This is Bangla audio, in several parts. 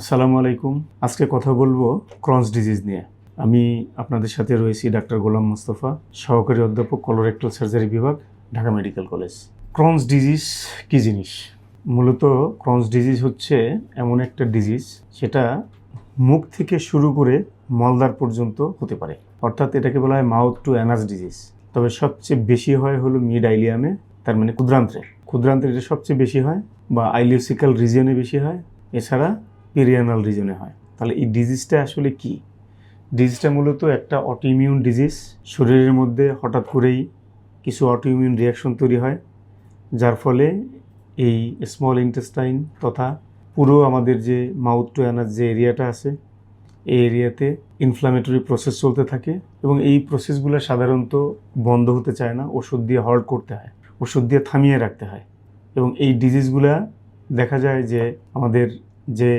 আসসালামু আলাইকুম। আজকে কথা বলবো ক্রনস ডিজিজ নিয়ে। আমি আপনাদের সাথে রয়েছি ডাক্তার গোলাম মোস্তফা, সহকারী অধ্যাপক কলোরেক্টাল সার্জারি বিভাগ, Dhaka medical college. Crohn's disease কী জিনিস? মূলত ক্রনস ডিজিজ হচ্ছে এমন একটা ডিজিজ সেটা মুখ থেকে শুরু করে মলদ্বার পর্যন্ত হতে পারে, অর্থাৎ এটাকে বলা হয় মাউথ টু অ্যানাস ডিজিজ। তবে সবচেয়ে বেশি হয় হলো মিড আইলিয়ামে, তার মানে ক্ষুদ্রান্ত্রে এটা সবচেয়ে বেশি হয়, বা আইলিওসিক্যাল রিজিয়নে বেশি হয়, এছাড়া পেরিয়ানাল রিজনে হয়। তাহলে এই ডিজিজটা আসলে কি? ডিজিজটা মূলত একটা অটোইমিউন ডিজিজ। শরীরের মধ্যে হঠাৎ করেই কিছু অটোইমিউন রিয়াকশন তৈরি হয়, যার ফলে এই স্মল ইন্টেস্টাইন তথা পুরো আমাদের যে মাউথ টু অ্যানাস যে এরিয়াটা আছে, এই এরিয়াতে ইনফ্লামেটরি প্রসেস চলতে থাকে এবং এই প্রসেসগুলো সাধারণত বন্ধ হতে চায় না, ওষুধ দিয়ে হল্ট করতে হয়, ওষুধ দিয়ে থামিয়ে রাখতে হয়। এবং এই ডিজিজগুলা দেখা যায় যে আমাদের যে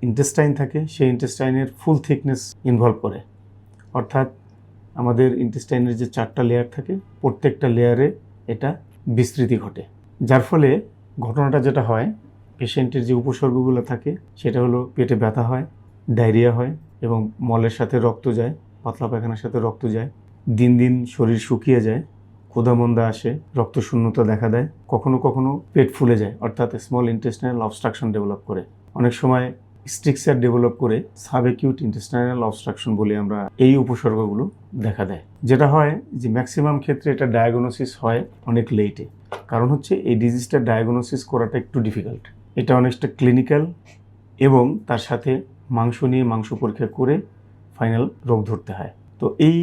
ইন্টেস্টাইন থাকে সেই ইন্টেস্টাইনের ফুল থিকনেস ইনভলভ করে, অর্থাৎ আমাদের ইন্টেস্টাইনের যে 4টা লেয়ার থাকে প্রত্যেকটা লেয়ারে এটা বিস্তৃতি ঘটে, যার ফলে ঘটনাটা যেটা হয়, পেশেন্টের যে উপসর্গগুলো থাকে সেটা হলো পেটে ব্যথা হয়, ডায়রিয়া হয় এবং মলের সাথে রক্ত যায়, পাতলা পায়খানার সাথে রক্ত যায়, দিন দিন শরীর শুকিয়ে যায়, ক্ষুধামন্দা আসে, রক্তশূন্যতা দেখা দেয়, কখনো কখনো পেট ফুলে যায়, অর্থাৎ স্মল ইন্টেস্টাইনাল অবস্ট্রাকশন ডেভেলপ করে। অনেক সময় স্ট্রিকচার ডেভেলপ করে সাবঅ্যাকিউট ইন্টেস্টাইনাল অবস্ট্রাকশন বলে আমরা এই উপসর্গগুলো দেখা দেয়। যেটা হয় যে ম্যাক্সিমাম ক্ষেত্রে এটা ডায়াগনোসিস হয় অনেক লেটে, কারণ হচ্ছে এই ডিজিজটা ডায়াগনোসিস করাটা একটু ডিফিকাল্ট। এটা অনেকটা ক্লিনিক্যাল এবং তার সাথে মাংস নিয়ে মাংস পরীক্ষা করে ফাইনাল রোগ ধরতে হয়। তো এই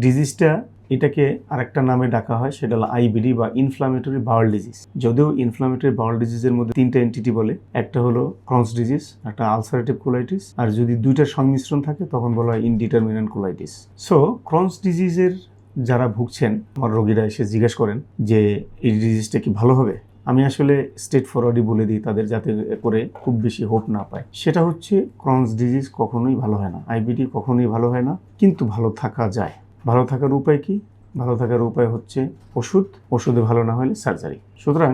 ডিজিজটা এটাকে আরেকটা নামে ডাকা হয়, সেটা হলো আইবিডি বা ইনফ্লামেটরি বাউল ডিজিজ। যদিও ইনফ্লামেটরি বাউল ডিজিজের মধ্যে 3টা এন্টিটি বলে, একটা হলো ক্রনস ডিজিজ, একটা আলসারেটিভ কোলাইটিস, আর যদি 2টার সংমিশ্রণ থাকে তখন বলা হয় ইনডিটারমিনেন্ট কোলাইটিস। সো ক্রনস ডিজিজের যারা ভুগছেন, আমার রোগীরা এসে জিজ্ঞেস করেন যে এই ডিজিজটা কি ভালো হবে? আমি আসলে স্ট্রেট ফরওয়ার্ডই বলে দিই তাদের, যাতে করে খুব বেশি হোপ না পায়। সেটা হচ্ছে ক্রনস ডিজিজ কখনোই ভালো হয় না, আইবিডি কখনোই ভালো হয় না, কিন্তু ভালো থাকা যায়। ভালো থাকার উপায় কি? ভালো থাকার উপায় হচ্ছে ওষুধে ভালো না হলে সার্জারি। সুতরাং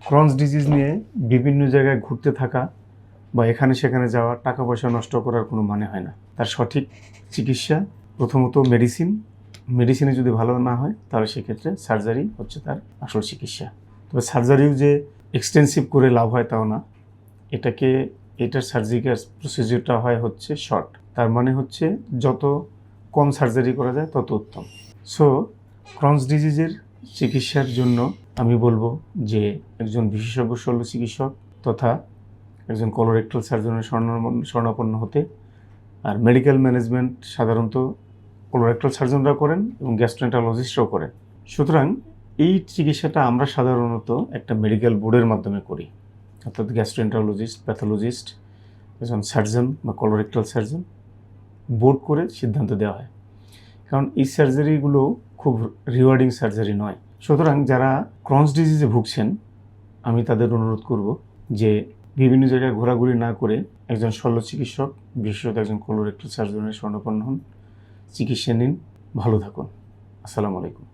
ক্রনস ডিজিজ নিয়ে বিভিন্ন জায়গায় ঘুরতে থাকা বা এখানে সেখানে যাওয়া, টাকা পয়সা নষ্ট করার কোনো মানে হয় না। তার সঠিক চিকিৎসা প্রথমত মেডিসিনে যদি ভালো না হয় তাহলে সেক্ষেত্রে সার্জারি হচ্ছে তার আসল চিকিৎসা। তবে সার্জারিও যে এক্সটেন্সিভ করে লাভ হয় তাও না, এটার সার্জিক্যাল প্রসিজিওরটা হয় হচ্ছে শর্ট। তার মানে হচ্ছে যত কম সার্জারি করা যায় তত উত্তম। সো ক্রনস ডিজিজের চিকিৎসার জন্য আমি বলবো যে একজন বিশেষজ্ঞ শল্য চিকিৎসক তথা একজন কলোরেক্টাল সার্জনের শরণাপন্ন হতে। আর মেডিকেল ম্যানেজমেন্ট সাধারণত কলোরেক্টাল সার্জনরা করেন এবং গ্যাস্ট্রোএন্টারোলজিস্টরাও করেন। সুতরাং এই চিকিৎসাটা আমরা সাধারণত একটা মেডিকেল বোর্ডের মাধ্যমে করি, অর্থাৎ গ্যাস্ট্রোএন্টারোলজিস্ট, প্যাথোলজিস্ট, একজন সার্জন বা কলোরেক্টাল সার্জন বোর্ড করে সিদ্ধান্ত দেওয়া হয়, কারণ এই সার্জারিগুলো খুব রিওয়ার্ডিং সার্জারি নয়। সুতরাং যারা ক্রনস ডিজিজে ভুগছেন আমি তাদের অনুরোধ করব যে বিভিন্ন জায়গায় ঘোরাঘুরি না করে একজন শল্য চিকিৎসক, বিশেষত একজন কলোরেক্টাল সার্জনের শরণাপন্ন হন, চিকিৎসা নিন, ভালো থাকুন। আসসালামু আলাইকুম।